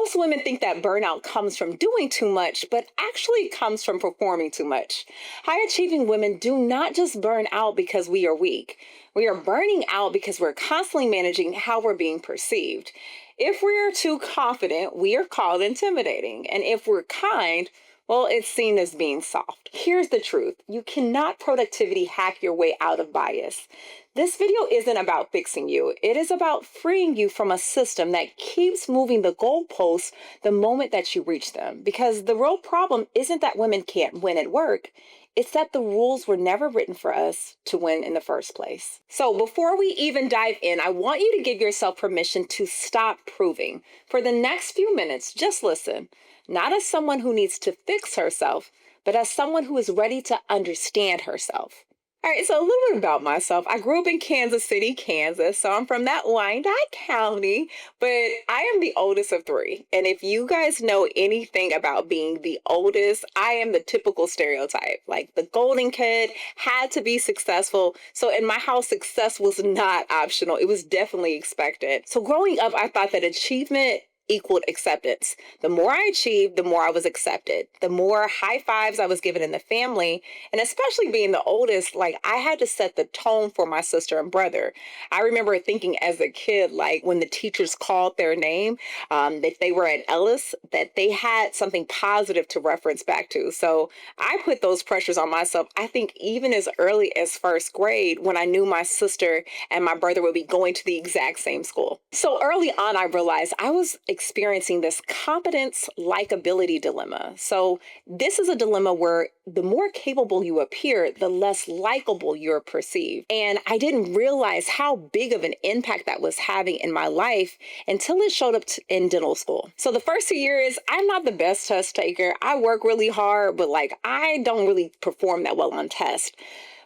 Most women think that burnout comes from doing too much, but actually it comes from performing too much. High achieving women do not just burn out because we are weak. We are burning out because we're constantly managing how we're being perceived. If we are too confident, we are called intimidating. And if we're kind, well, it's seen as being soft. Here's the truth. You cannot productivity hack your way out of bias. This video isn't about fixing you. It is about freeing you from a system that keeps moving the goalposts the moment that you reach them. Because the real problem isn't that women can't win at work. It's that the rules were never written for us to win in the first place. So before we even dive in, I want you to give yourself permission to stop proving. For the next few minutes, just listen. Not as someone who needs to fix herself, but as someone who is ready to understand herself. All right, so a little bit about myself. I grew up in Kansas City, Kansas, so I'm from that Wyandotte County, but I am the oldest of three. And if you guys know anything about being the oldest, I am the typical stereotype. Like the golden kid had to be successful. So in my house, success was not optional. It was definitely expected. So growing up, I thought that achievement equaled acceptance. The more I achieved, the more I was accepted. The more high fives I was given in the family, and especially being the oldest, like I had to set the tone for my sister and brother. I remember thinking as a kid, like when the teachers called their name, that they were at Ellis, that they had something positive to reference back to. So I put those pressures on myself, I think even as early as first grade, when I knew my sister and my brother would be going to the exact same school. So early on, I realized I was experiencing this competence likability dilemma. So this is a dilemma where the more capable you appear, the less likable you're perceived. And I didn't realize how big of an impact that was having in my life until it showed up in dental school. So the first 2 years, I'm not the best test taker. I work really hard, but like I don't really perform that well on tests.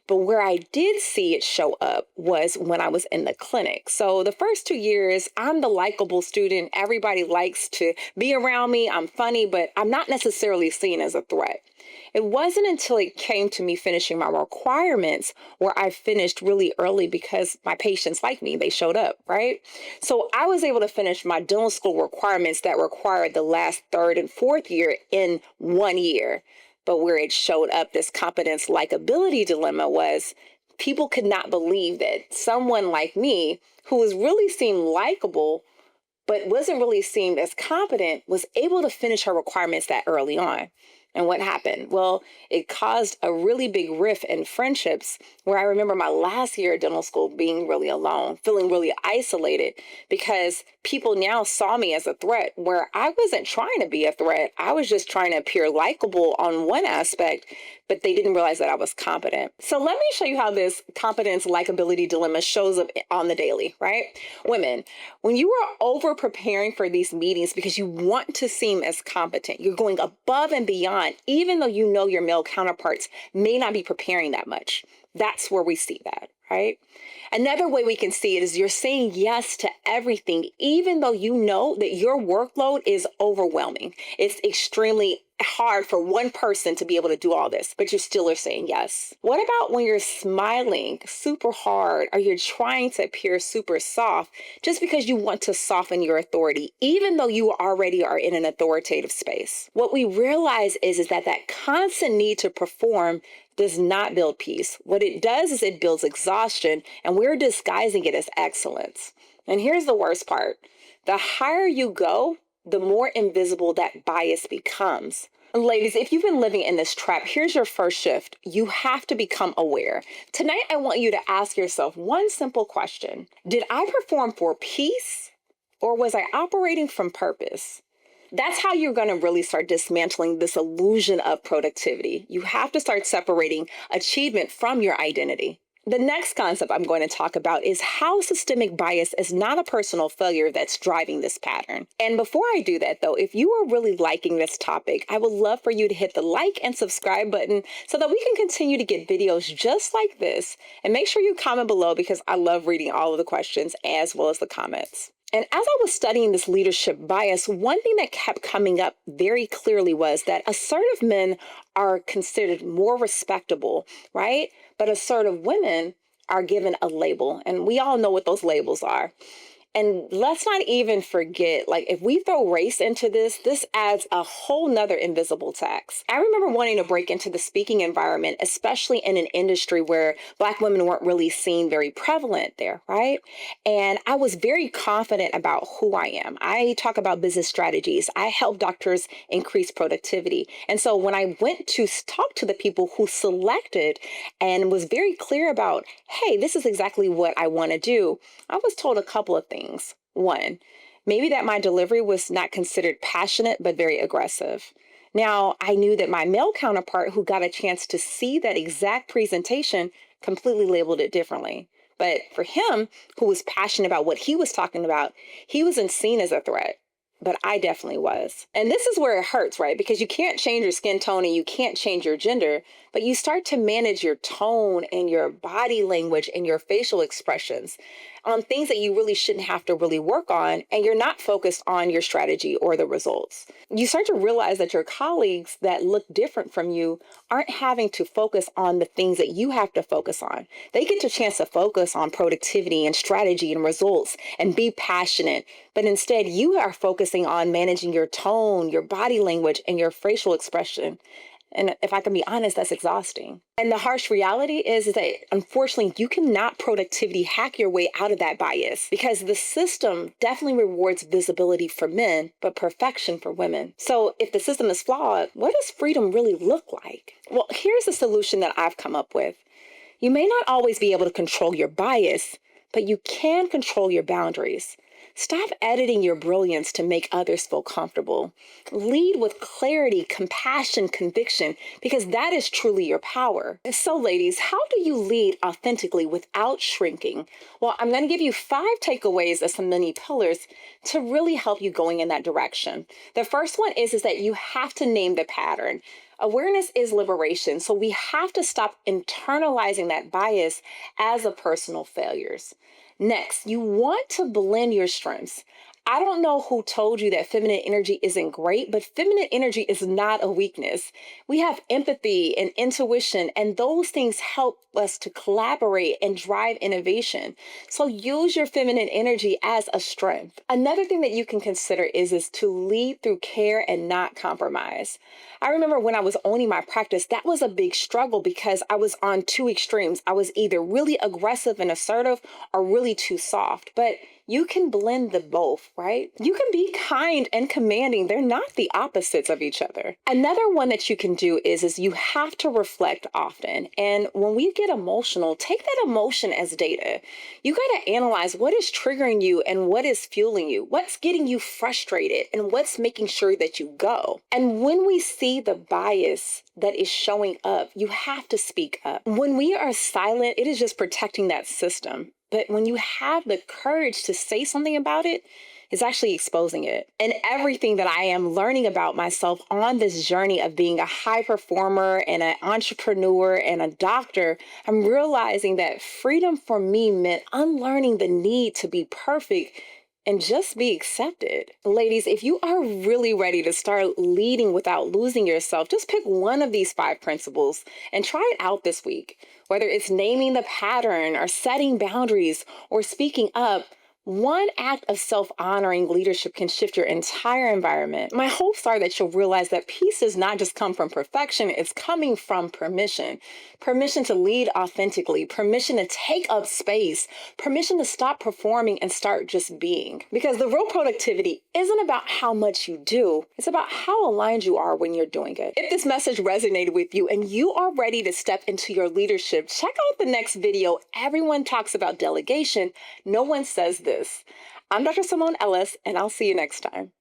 But where I did see it show up was when I was in the clinic. So the first 2 years, I'm the likable student. Everybody likes to be around me. I'm funny, but I'm not necessarily seen as a threat. It wasn't until it came to me finishing my requirements where I finished really early because my patients like me, they showed up, right? So I was able to finish my dental school requirements that required the last third and fourth year in 1 year. But where it showed up, this competence likability dilemma was people could not believe that someone like me, who was really seemed likable, but wasn't really seen as competent, was able to finish her requirements that early on. And what happened? Well, it caused a really big rift in friendships where I remember my last year at dental school being really alone, feeling really isolated because people now saw me as a threat where I wasn't trying to be a threat. I was just trying to appear likable on one aspect, but they didn't realize that I was competent. So let me show you how this competence likability dilemma shows up on the daily, right? Women, when you are over preparing for these meetings because you want to seem as competent, you're going above and beyond, even though you know your male counterparts may not be preparing that much. That's where we see that, right? Another way we can see it is you're saying yes to everything, even though you know that your workload is overwhelming. It's extremely hard for one person to be able to do all this, but you still are saying yes. What about when you're smiling super hard or you're trying to appear super soft just because you want to soften your authority, even though you already are in an authoritative space? What we realize is that constant need to perform does not build peace. What it does is it builds exhaustion, and we're disguising it as excellence. And here's the worst part. The higher you go, the more invisible that bias becomes. Ladies, if you've been living in this trap, here's your first shift. You have to become aware. Tonight, I want you to ask yourself one simple question. Did I perform for peace, or was I operating from purpose? That's how you're going to really start dismantling this illusion of productivity. You have to start separating achievement from your identity. The next concept I'm going to talk about is how systemic bias is not a personal failure that's driving this pattern. And before I do that, though, if you are really liking this topic, I would love for you to hit the like and subscribe button so that we can continue to get videos just like this. And make sure you comment below because I love reading all of the questions as well as the comments. And as I was studying this leadership bias, one thing that kept coming up very clearly was that assertive men are considered more respectable, right? But assertive women are given a label, and we all know what those labels are. And let's not even forget, like, if we throw race into this adds a whole nother invisible tax. I remember wanting to break into the speaking environment, especially in an industry where Black women weren't really seen very prevalent there, right? And I was very confident about who I am. I talk about business strategies. I help doctors increase productivity. And so when I went to talk to the people who selected and was very clear about, hey, this is exactly what I want to do, I was told a couple of things. One, maybe that my delivery was not considered passionate, but very aggressive. Now, I knew that my male counterpart, who got a chance to see that exact presentation, completely labeled it differently. But for him, who was passionate about what he was talking about, he wasn't seen as a threat. But I definitely was. And this is where it hurts, right? Because you can't change your skin tone and you can't change your gender, but you start to manage your tone and your body language and your facial expressions on things that you really shouldn't have to really work on. And you're not focused on your strategy or the results. You start to realize that your colleagues that look different from you aren't having to focus on the things that you have to focus on. They get a chance to focus on productivity and strategy and results and be passionate. But instead, you are focusing on managing your tone, your body language, and your facial expression. And if I can be honest, that's exhausting. And the harsh reality is that unfortunately, you cannot productivity hack your way out of that bias because the system definitely rewards visibility for men, but perfection for women. So if the system is flawed, what does freedom really look like? Well, here's a solution that I've come up with. You may not always be able to control your bias, but you can control your boundaries. Stop editing your brilliance to make others feel comfortable. Lead with clarity, compassion, conviction, because that is truly your power. So, ladies, how do you lead authentically without shrinking? Well, I'm going to give you 5 takeaways as some mini pillars to really help you going in that direction. The first one is that you have to name the pattern. Awareness is liberation, so we have to stop internalizing that bias as a personal failures. Next, you want to blend your strengths. I don't know who told you that feminine energy isn't great, but feminine energy is not a weakness. We have empathy and intuition, and those things help us to collaborate and drive innovation. So use your feminine energy as a strength. Another thing that you can consider is to lead through care and not compromise. I remember when I was owning my practice, that was a big struggle because I was on 2 extremes. I was either really aggressive and assertive or really too soft. But you can blend the both, right? You can be kind and commanding. They're not the opposites of each other. Another one that you can do is you have to reflect often. And when we get emotional, take that emotion as data. You got to analyze what is triggering you and what is fueling you, what's getting you frustrated and what's making sure that you go. And when we see the bias that is showing up, you have to speak up. When we are silent, it is just protecting that system. But when you have the courage to say something about it, it's actually exposing it. And everything that I am learning about myself on this journey of being a high performer and an entrepreneur and a doctor, I'm realizing that freedom for me meant unlearning the need to be perfect and just be accepted. Ladies, if you are really ready to start leading without losing yourself, just pick one of these 5 principles and try it out this week. Whether it's naming the pattern or setting boundaries or speaking up, one act of self-honoring leadership can shift your entire environment. My hopes are that you'll realize that peace does not just come from perfection, it's coming from permission. Permission to lead authentically, permission to take up space, permission to stop performing and start just being. Because the real productivity isn't about how much you do, it's about how aligned you are when you're doing it. If this message resonated with you and you are ready to step into your leadership, check out the next video. Everyone talks about delegation. No one says this. I'm Dr. Simone Ellis, and I'll see you next time.